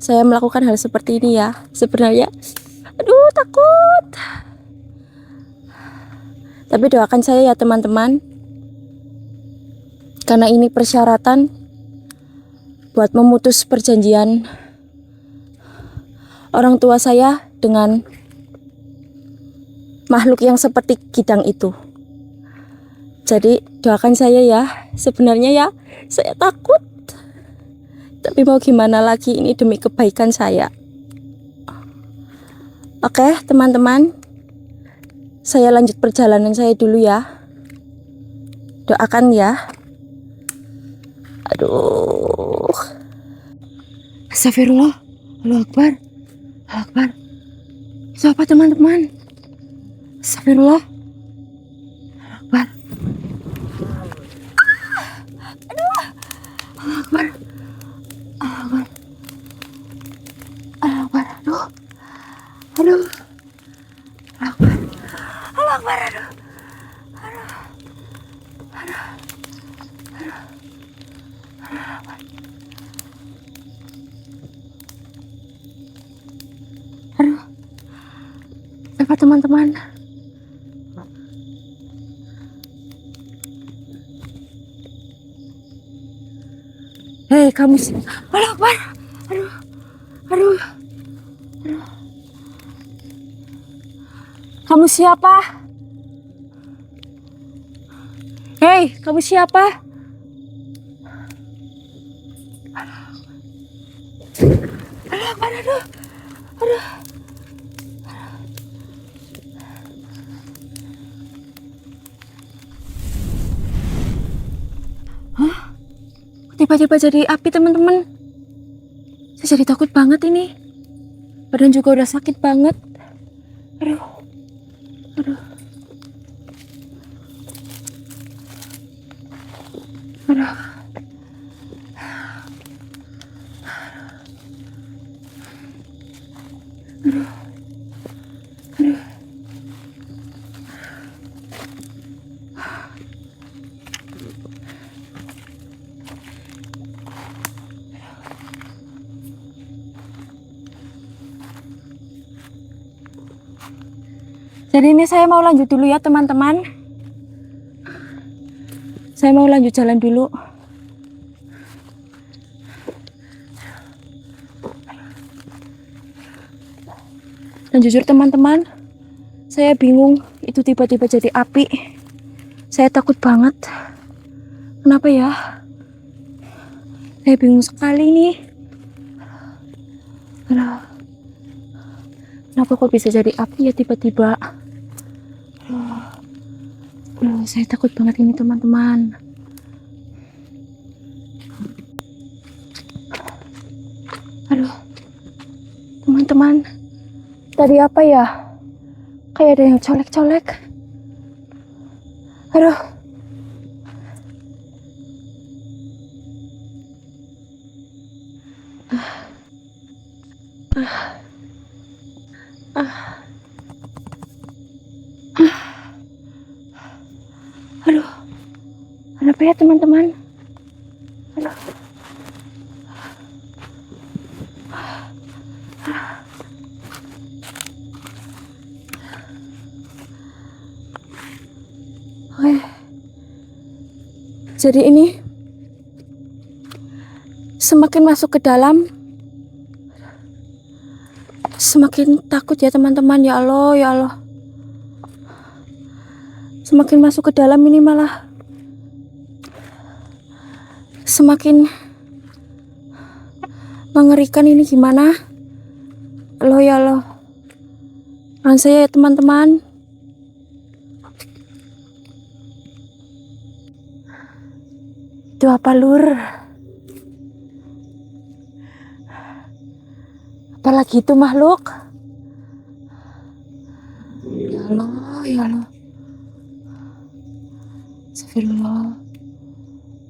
saya melakukan hal seperti ini ya. Sebenarnya, aduh takut. Tapi doakan saya ya teman-teman. Karena ini persyaratan buat memutus perjanjian orang tua saya dengan makhluk yang seperti Gidang itu. Jadi doakan saya ya. Sebenarnya ya saya takut Tapi mau gimana lagi, ini demi kebaikan saya. Oke, teman-teman. Saya lanjut perjalanan saya dulu ya. Doakan ya. Aduh. Astagfirullah. Allahu Akbar. Allahu Akbar. Itu apa teman-teman? Astagfirullah. Allahu Akbar. Aduh. Allahu Akbar. Allahu Akbar. Allahu Akbar. Aduh. Aduh. Allahu Akbar. Allahu Akbar. Aduh. Aduh, apa teman-teman? Hei kamu, Allahu Akbar. Aduh, aduh, aduh. Kamu siapa? Hei, kamu siapa? Allahu Akbar, aduh, aduh. Tiba-tiba jadi api teman-teman. Saya jadi takut banget ini. Badan juga udah sakit banget. Aduh. Aduh. Aduh. Aduh. Aduh. Jadi ini saya mau lanjut dulu ya teman-teman. Saya mau lanjut jalan dulu. Dan jujur teman-teman, saya bingung itu tiba-tiba jadi api. Saya takut banget. Kenapa ya? Saya bingung sekali nih. Aduh. Kenapa kok bisa jadi api ya tiba-tiba? Saya takut banget ini teman-teman. Aduh, teman-teman, tadi apa ya? Kayak ada yang colek-colek. Aduh. Aduh, ada apa ya teman-teman? Aduh. Oke. Jadi ini semakin masuk ke dalam, semakin takut ya teman-teman. Ya Allah, ya Allah. Semakin masuk ke dalam ini malah semakin mengerikan. Ini gimana? Loh ya Allah. Tahan saya ya teman-teman. Itu apa lur? Apalagi itu makhluk? Ya Allah, ya Allah. Astagfirullah.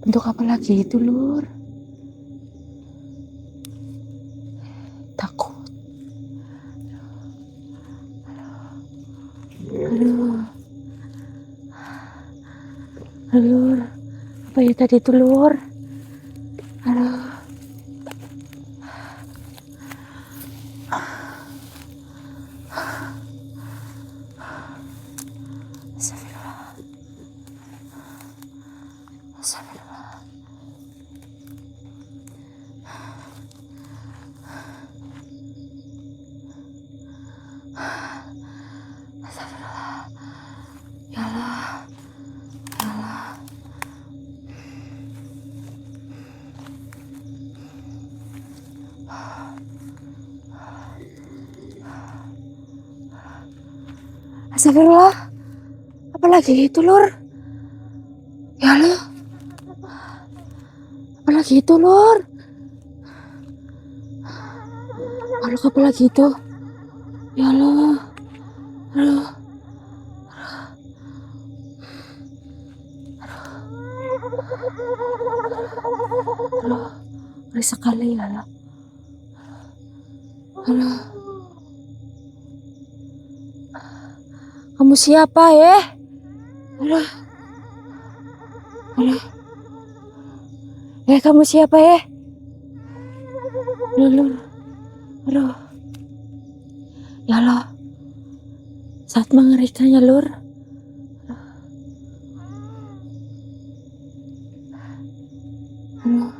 Bentuk apa lagi itu lur? Takut. Aduh. Lur. Apa ya tadi itu lur? Aduh. Astagfirullah. Astagfirullah. Astagfirullah. Ya Allah. Ya Allah. Astagfirullah. Apalagi itu, Lur? Ya Allah. Apalagi itu, Lur? Makhluk apa lagi itu? Ya Allah. Aduh. Aduh. Ngeri sekali ya Allah. Aduh. Kamu siapa ya? Aduh. Aduh. Kamu siapa ya? Aduh. Aduh. Ya Allah. Saat mengerikan ya, Lur. Aduh.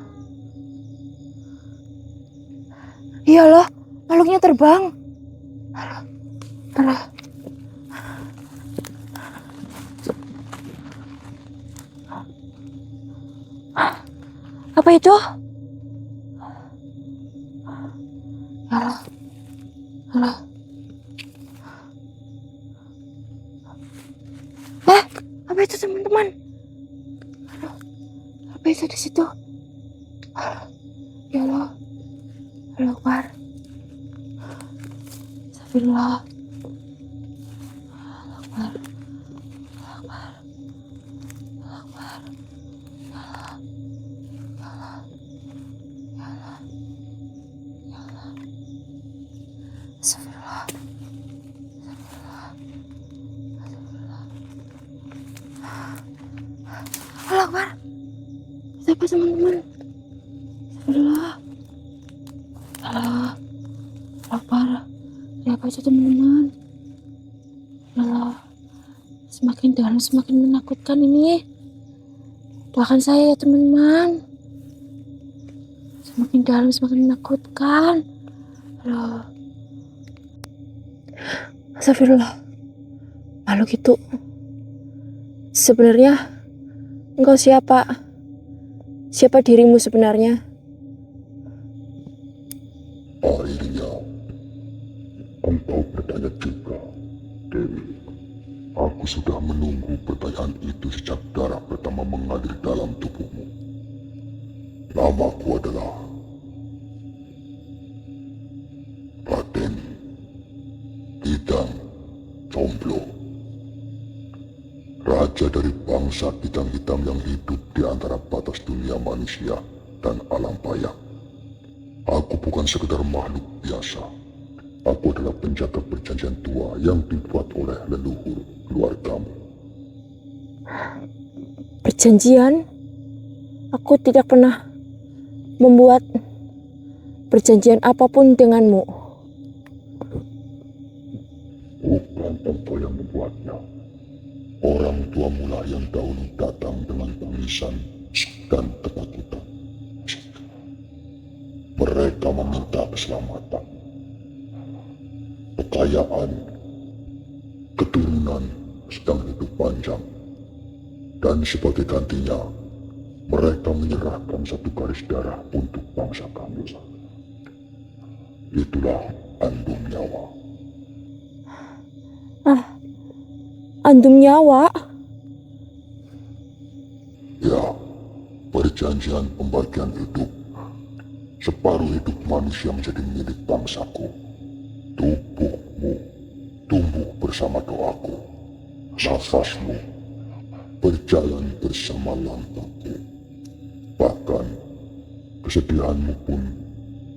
Ya Allah, makhluknya terbang. Aduh. Aduh. Apa itu? Ya Allah. Allah. Apa itu, teman-teman? Aduh, apa itu di situ? Ya Allah. Allah Akbar. Astagfirullah. Allah Akbar. Allah Akbar. Allah Akbar. Ya Allah. Ya Allah. Ya Allah. Ya Allah. Astagfirullah. Allah Akbar. Siapa, teman-teman? Astagfirullah. Allah Akbar. Siapa itu, teman-teman? Allah. Semakin dalam semakin menakutkan ini. Doakan saya ya, teman-teman. Semakin dalam semakin menakutkan. Allah. Astagfirullah. Makhluk itu sebenarnya engkau siapa? Siapa dirimu sebenarnya? Akhirnya, engkau bertanya juga, Dewi. Aku sudah menunggu pertanyaan itu sejak darah pertama mengalir dalam tubuhmu. Namaku adalah Raden Kidang Comblo, raja dari bangsa Kidang Hitam yang hidup di antara batas dunia manusia dan alam bayak. Aku bukan sekedar makhluk biasa. Aku adalah penjaga perjanjian tua yang dibuat oleh leluhur keluargamu. Perjanjian? Aku tidak pernah membuat perjanjian apapun denganmu. Bukan engkau yang membuatnya. Orang tuamu lah yang dahulu datang dengan tangisan dan ketakutan. Mereka meminta keselamatan, kekayaan, keturunan, sedang hidup panjang. Dan sebagai gantinya, mereka menyerahkan satu garis darah untuk bangsa kami. Itulah andum nyawa. Andum nyawa? Ya, perjanjian pembagian hidup. Separuh hidup manusia menjadi milik bangsaku. Tubuhmu tumbuh bersama doaku. Nafasmu berjalan bersama langkahku. Bahkan kesedihanmu pun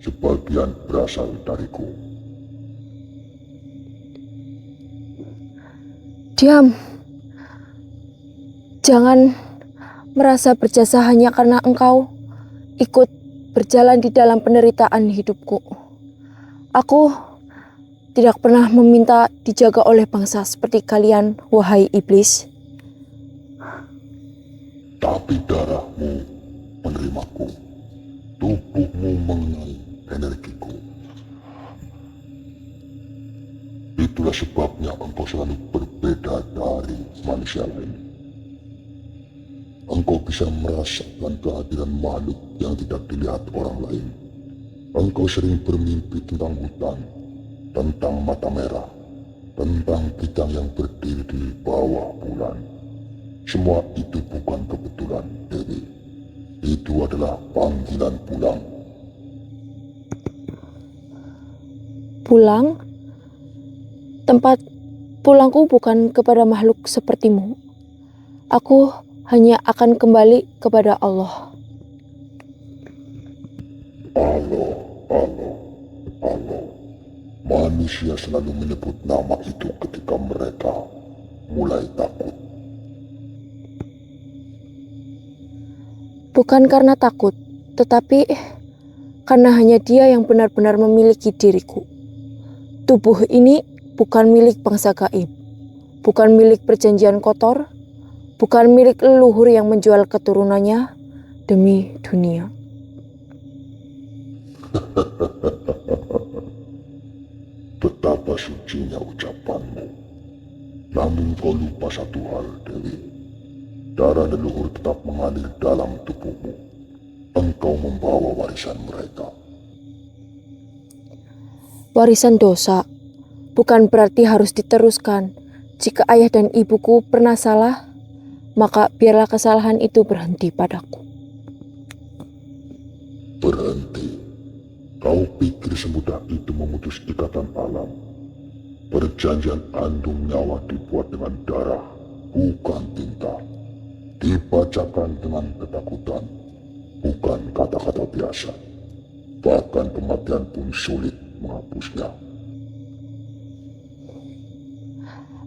sebagian berasal dariku. Diam. Jangan merasa berjasa hanya karena engkau ikut berjalan di dalam penderitaan hidupku. Aku tidak pernah meminta dijaga oleh bangsa seperti kalian, wahai iblis. Tapi darahmu menerimaku. Tubuhmu mengenal energiku. Itulah sebabnya engkau selalu berbeda dari manusia lain. Engkau bisa merasakan kehadiran makhluk yang tidak dilihat orang lain. Engkau sering bermimpi tentang hutan, tentang mata merah, tentang kitang yang berdiri di bawah bulan. Semua itu bukan kebetulan, Dewi. Itu adalah panggilan pulang. Pulang? Tempat pulangku bukan kepada makhluk sepertimu. Aku hanya akan kembali kepada Allah. Allah, Allah, Allah. Manusia selalu menyebut nama itu ketika mereka mulai takut. Bukan karena takut, tetapi karena hanya Dia yang benar-benar memiliki diriku. Tubuh ini bukan milik bangsa gaib, bukan milik perjanjian kotor, bukan milik leluhur yang menjual keturunannya demi dunia. Betapa sucinya ucapanmu. Namun kau lupa satu hal, Dewi. Darah leluhur tetap mengalir dalam tubuhmu. Engkau membawa warisan mereka. Warisan dosa bukan berarti harus diteruskan. Jika ayah dan ibuku pernah salah, maka biarlah kesalahan itu berhenti padaku. Berhenti. Kau pikir semudah itu memutus ikatan alam. Perjanjian andung nyawa dibuat dengan darah, bukan tinta. Dibacakan dengan ketakutan, bukan kata-kata biasa. Bahkan kematian pun sulit menghapusnya.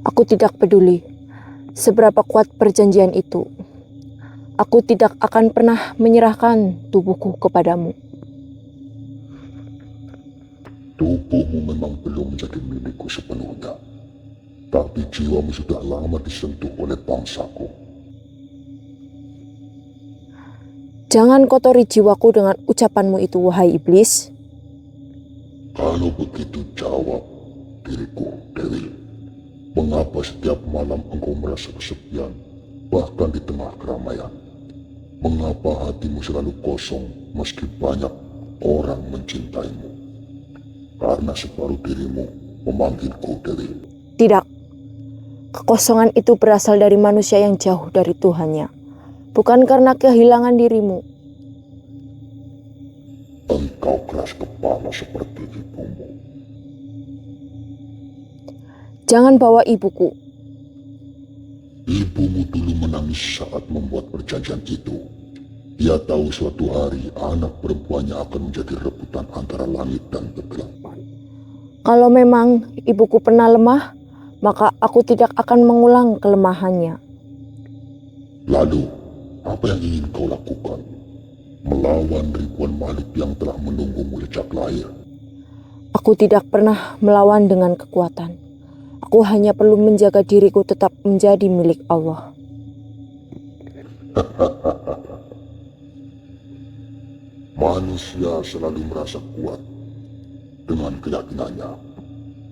Aku tidak peduli seberapa kuat perjanjian itu. Aku tidak akan pernah menyerahkan tubuhku kepadamu. Tubuhmu memang belum menjadi milikku sepenuhnya. Tapi jiwamu sudah lama disentuh oleh bangsaku. Jangan kotori jiwaku dengan ucapanmu itu, wahai iblis. Kalau begitu jawab diriku, Dewi. Mengapa setiap malam engkau merasa kesepian, bahkan di tengah keramaian? Mengapa hatimu selalu kosong meski banyak orang mencintaimu? Karena separuh dirimu memanggilku, Dewi. Tidak. Kekosongan itu berasal dari manusia yang jauh dari Tuhannya. Bukan karena kehilangan dirimu. Engkau keras kepala seperti ibumu. Jangan bawa ibuku. Ibumu dulu menangis saat membuat perjanjian itu. Ia tahu suatu hari anak perempuannya akan menjadi rebutan antara langit dan kegelapan. Kalau memang ibuku pernah lemah, maka aku tidak akan mengulang kelemahannya. Lalu, apa yang ingin kau lakukan? Melawan ribuan makhluk yang telah menunggumu sejak lahir. Aku tidak pernah melawan dengan kekuatan. Aku hanya perlu menjaga diriku tetap menjadi milik Allah. Manusia selalu merasa kuat dengan keyakinannya,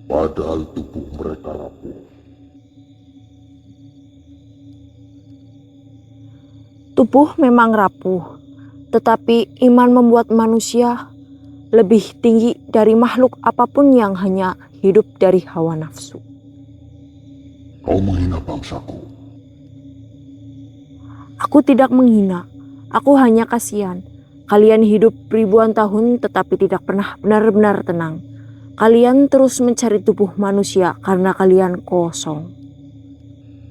padahal tubuh mereka rapuh. Tubuh memang rapuh, tetapi iman membuat manusia lebih tinggi dari makhluk apapun yang hanya hidup dari hawa nafsu. Kau menghina bangsaku. Aku tidak menghina, aku hanya kasihan. Kalian hidup ribuan tahun tetapi tidak pernah benar-benar tenang. Kalian terus mencari tubuh manusia karena kalian kosong.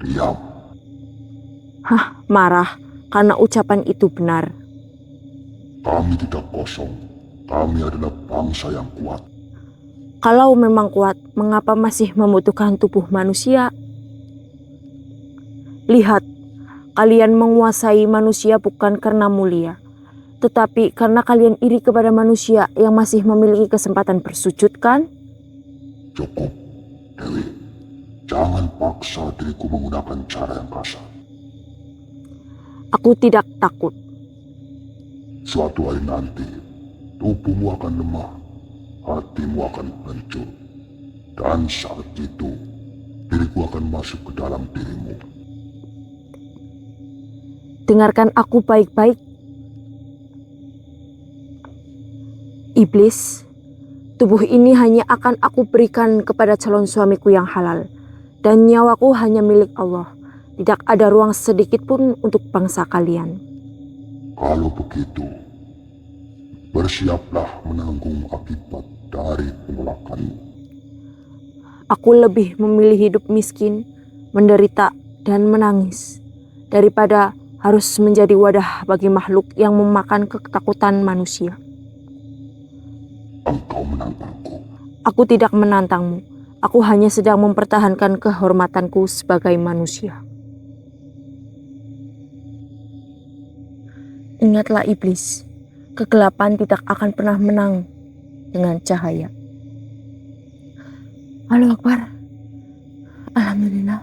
Diam. Hah, marah karena ucapan itu benar. Kami tidak kosong. Kami adalah bangsa yang kuat. Kalau memang kuat, mengapa masih membutuhkan tubuh manusia? Lihat, kalian menguasai manusia bukan karena mulia, tetapi karena kalian iri kepada manusia yang masih memiliki kesempatan bersujud, kan? Cukup, Dewi. Jangan paksa diriku menggunakan cara yang kasar. Aku tidak takut. Suatu hari nanti, tubuhmu akan lemah, hatimu akan hancur. Dan saat itu, diriku akan masuk ke dalam dirimu. Dengarkan aku baik-baik. Iblis, tubuh ini hanya akan aku berikan kepada calon suamiku yang halal. Dan nyawaku hanya milik Allah. Tidak ada ruang sedikit pun untuk bangsa kalian. Kalau begitu, bersiaplah menanggung akibat dari penolakanmu. Aku lebih memilih hidup miskin, menderita, dan menangis daripada harus menjadi wadah bagi makhluk yang memakan ketakutan manusia. Engkau menantangku. Aku tidak menantangmu. Aku hanya sedang mempertahankan kehormatanku sebagai manusia. Ingatlah iblis, kegelapan tidak akan pernah menang dengan cahaya. Allahu Akbar. Alhamdulillah.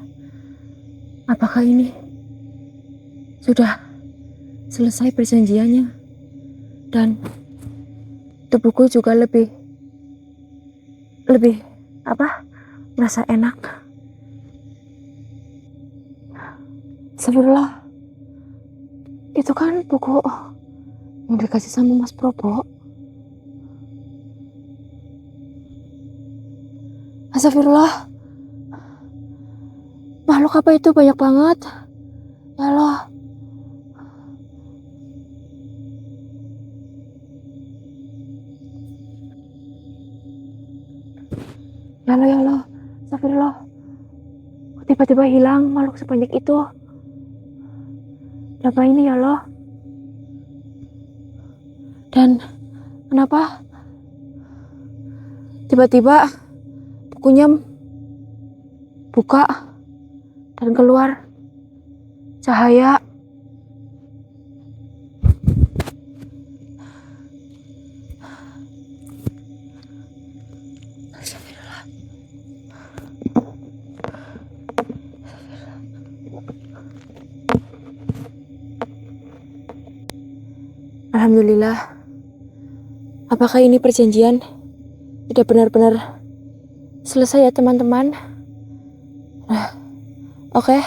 Apakah ini sudah selesai perjanjiannya? Dan tubuhku juga lebih merasa enak. Astagfirullah. Itu kan buku yang dikasih sama Mas Probo. Astagfirullah. Makhluk apa itu banyak banget? Ya Allah. Ya Allah, ya Allah. Astagfirullah. Tiba-tiba hilang makhluk sebanyak itu. Apa ini ya Allah? Dan kenapa tiba-tiba bukunya buka dan keluar cahaya. Alhamdulillah. Apakah ini perjanjian sudah benar-benar selesai ya teman-teman? Oke.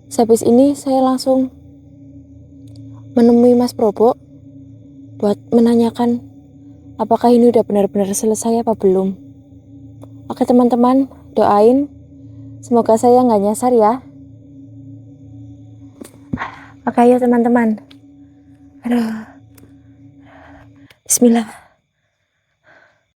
Sehabis ini saya langsung menemui Mas Probo buat menanyakan apakah ini udah benar-benar selesai apa belum. Oke teman-teman, doain semoga saya nggak nyasar ya. Oke ya teman-teman. Aduh. Bismillah.